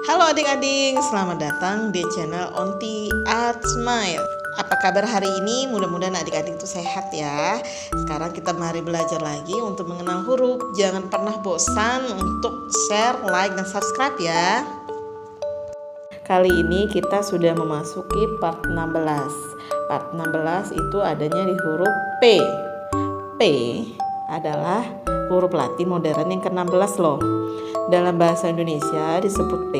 Halo adik-adik, selamat datang di channel Onti Art Smile. Apa kabar hari ini? Mudah-mudahan adik-adik itu sehat ya. Sekarang kita mari belajar lagi untuk mengenal huruf. Jangan pernah bosan untuk share, like, dan subscribe ya. Kali ini kita sudah memasuki part 16. Part 16 itu adanya di huruf P. P adalah huruf Latin modern yang ke-16 loh. Dalam bahasa Indonesia disebut P,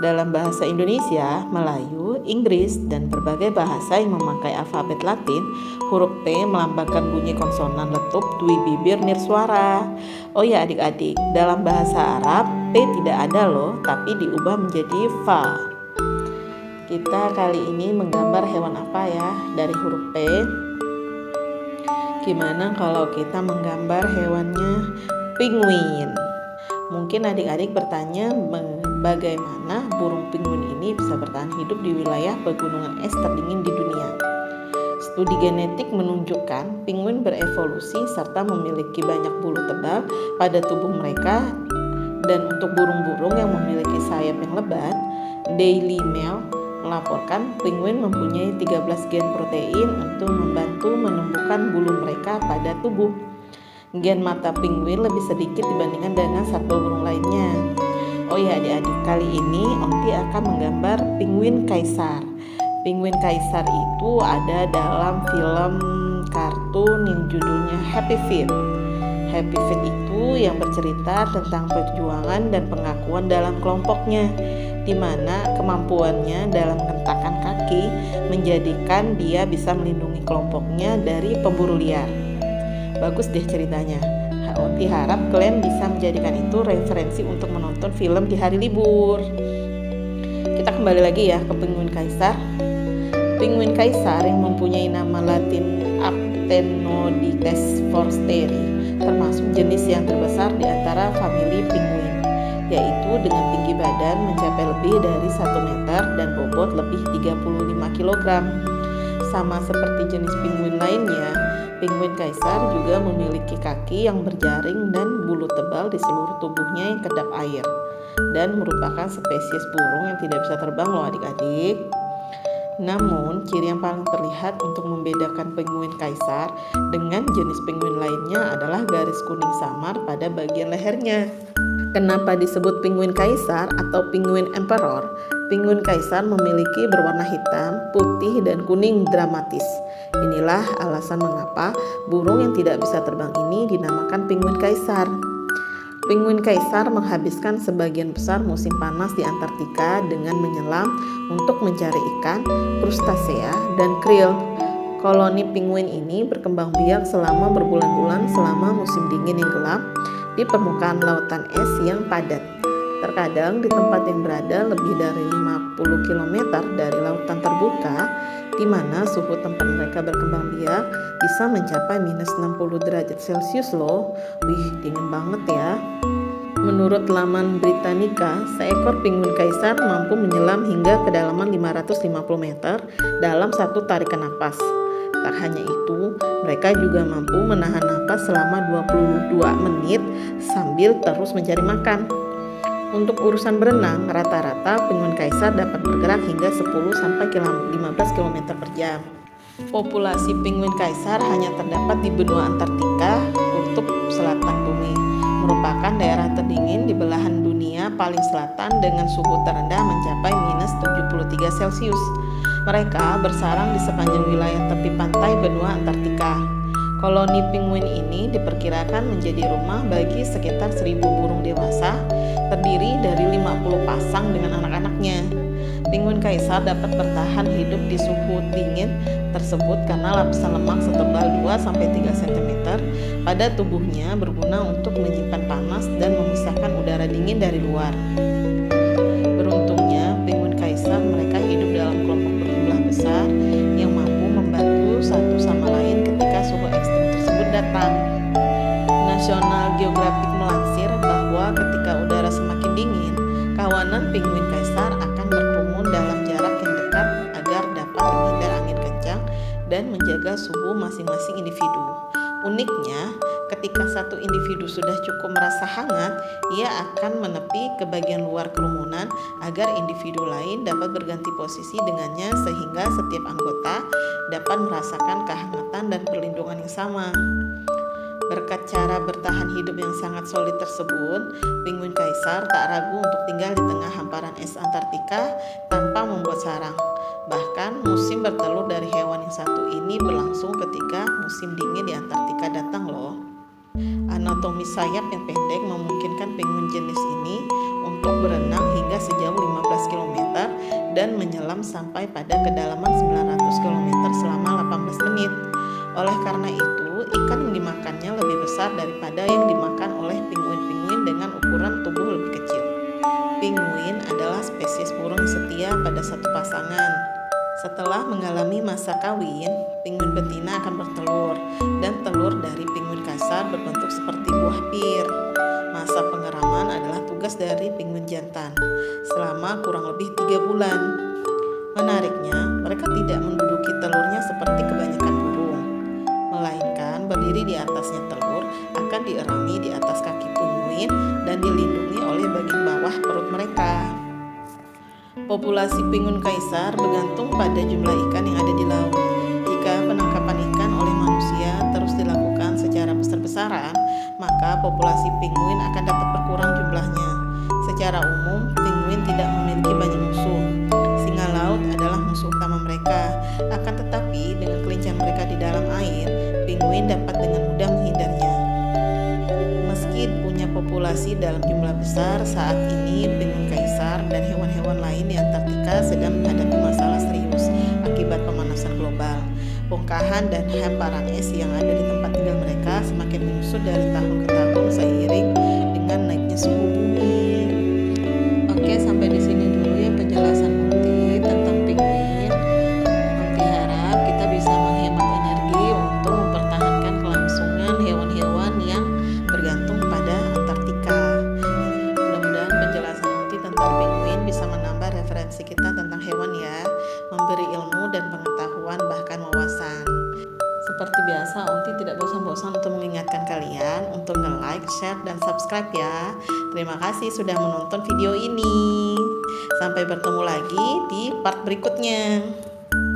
dalam bahasa Indonesia, Melayu, Inggris, dan berbagai bahasa yang memakai alfabet Latin, huruf P melambangkan bunyi konsonan letup dui bibir nirsuara. Oh ya adik-adik, dalam bahasa Arab, P tidak ada loh, tapi diubah menjadi fa. Kita kali ini menggambar hewan apa ya dari huruf P? Gimana kalau kita menggambar hewannya penguin? Mungkin adik-adik bertanya bagaimana burung penguin ini bisa bertahan hidup di wilayah pegunungan es terdingin di dunia. Studi genetik menunjukkan penguin berevolusi serta memiliki banyak bulu tebal pada tubuh mereka, dan untuk burung-burung yang memiliki sayap yang lebat, Daily Mail melaporkan penguin mempunyai 13 gen protein untuk membantu menumbuhkan bulu mereka pada tubuh. Gen mata penguin lebih sedikit dibandingkan dengan satwa burung lainnya. Oh ya adik-adik, kali ini Onti akan menggambar penguin kaisar. Penguin kaisar itu ada dalam film kartun yang judulnya Happy Feet. Happy Feet itu yang bercerita tentang perjuangan dan pengakuan dalam kelompoknya, di mana kemampuannya dalam hentakan kaki menjadikan dia bisa melindungi kelompoknya dari pemburu liar. Bagus deh ceritanya. Onti harap kalian bisa menjadikan itu referensi untuk menonton film di hari libur. Kita kembali lagi ya ke penguin kaisar. Penguin kaisar yang mempunyai nama Latin Aptenodytes forsteri termasuk jenis yang terbesar di antara famili penguin, yaitu dengan tinggi badan mencapai lebih dari 1 meter dan bobot lebih 35 kg. Sama seperti jenis penguin lainnya, penguin kaisar juga memiliki kaki yang berjaring dan bulu tebal di seluruh tubuhnya yang kedap air, dan merupakan spesies burung yang tidak bisa terbang loh adik-adik. Namun, ciri yang paling terlihat untuk membedakan penguin kaisar dengan jenis penguin lainnya adalah garis kuning samar pada bagian lehernya. Kenapa disebut penguin kaisar atau penguin emperor? Penguin kaisar memiliki berwarna hitam, putih, dan kuning dramatis. Inilah alasan mengapa burung yang tidak bisa terbang ini dinamakan penguin kaisar. Penguin kaisar menghabiskan sebagian besar musim panas di Antartika dengan menyelam untuk mencari ikan, krustasea, dan krill. Koloni penguin ini berkembang biak selama berbulan-bulan selama musim dingin yang gelap di permukaan lautan es yang padat. Terkadang di tempat yang berada lebih dari 50 km dari lautan terbuka, di mana suhu tempat mereka berkembang biak bisa mencapai minus 60 derajat Celcius loh. Wih, dingin banget ya. Menurut laman Britannica, seekor penguin kaisar mampu menyelam hingga kedalaman 550 meter dalam satu tarikan napas. Tak hanya itu, mereka juga mampu menahan napas selama 22 menit sambil terus mencari makan. Untuk urusan berenang, rata-rata penguin kaisar dapat bergerak hingga 10-15 km per jam. Populasi penguin kaisar hanya terdapat di benua Antartika, kutub selatan bumi, merupakan daerah terdingin di belahan dunia paling selatan dengan suhu terendah mencapai minus 73 Celcius. Mereka bersarang di sepanjang wilayah tepi pantai benua Antartika. Koloni penguin ini diperkirakan menjadi rumah bagi sekitar 1.000 burung dewasa, terdiri dari 50 pasang dengan anak-anaknya. Penguin kaisar dapat bertahan hidup di suhu dingin tersebut karena lapisan lemak setebal 2-3 cm pada tubuhnya berguna untuk menyimpan panas dan memisahkan udara dingin dari luar. Beruntungnya, penguin kaisar mereka hidup dalam kelompok berjumlah besar yang mampu membantu satu sama lain ketika suhu ekstrim tersebut datang. National Geographic melansir bahwa ketika udara semakin dingin, kawanan penguin kaisar akan berkerumun dalam jarak yang dekat agar dapat menghindar angin kencang dan menjaga suhu masing-masing individu. Uniknya, ketika satu individu sudah cukup merasa hangat, ia akan menepi ke bagian luar kerumunan agar individu lain dapat berganti posisi dengannya sehingga setiap anggota dapat merasakan kehangatan dan perlindungan yang sama. Berkat cara bertahan hidup yang sangat solid tersebut, penguin kaisar tak ragu untuk tinggal di tengah hamparan es Antartika tanpa membuat sarang. Bahkan musim bertelur dari hewan yang satu ini berlangsung ketika musim dingin di Antartika datang loh. Anatomi sayap yang pendek memungkinkan penguin jenis ini untuk berenang hingga sejauh 15 km dan menyelam sampai pada kedalaman 900 km selama 18 menit. Oleh karena itu, ikan yang dimakannya lebih besar daripada yang dimakan oleh penguin-penguin dengan ukuran tubuh lebih kecil. Penguin adalah spesies burung setia pada satu pasangan. Setelah mengalami masa kawin, penguin betina akan bertelur dan telur dari penguin kaisar berbentuk seperti buah pir. Masa pengeraman adalah tugas dari penguin jantan selama kurang lebih 3 bulan. Menariknya, mereka tidak menduduki telurnya seperti kebanyakan burung, melainkan berdiri di atasnya telur akan dierami di atas kaki penguin dan dilindungi oleh bagian bawah perut mereka. Populasi penguin kaisar bergantung pada jumlah ikan yang ada di laut. Jika penangkapan ikan oleh manusia terus dilakukan secara besar-besaran, maka populasi penguin akan dapat berkurang jumlahnya. Secara umum, penguin tidak memiliki banyak musuh. Singa laut adalah musuh utama mereka. Akan tetapi, dengan kelincahan mereka di dalam air, penguin dapat dengan mudah menghindarnya. Meski punya populasi dalam jumlah besar, saat ini penguin kaisar dan hewan-hewan lain di Antartika sedang menghadapi masalah serius akibat pemanasan global. Bongkahan dan hamparan es yang ada di tempat tinggal mereka semakin menyusut dari tahun ke tahun seiring dengan naiknya suhu bumi. Oke, sampai di sini dulu ya penjelasan Unti tentang penguin. Unti harap kita bisa menghemat energi untuk mempertahankan kelangsungan hewan-hewan yang bergantung pada Antartika. Mudah-mudahan penjelasan Unti tentang penguin bisa menambah referensi kita tentang hewan ya, memberi ilmu dan pengetahuan bahkan wawasan. Seperti biasa, Unti tidak bosan-bosan untuk mengingatkan kalian untuk nge-like, share, dan subscribe ya. Terima kasih sudah menonton video ini. Sampai bertemu lagi di part berikutnya.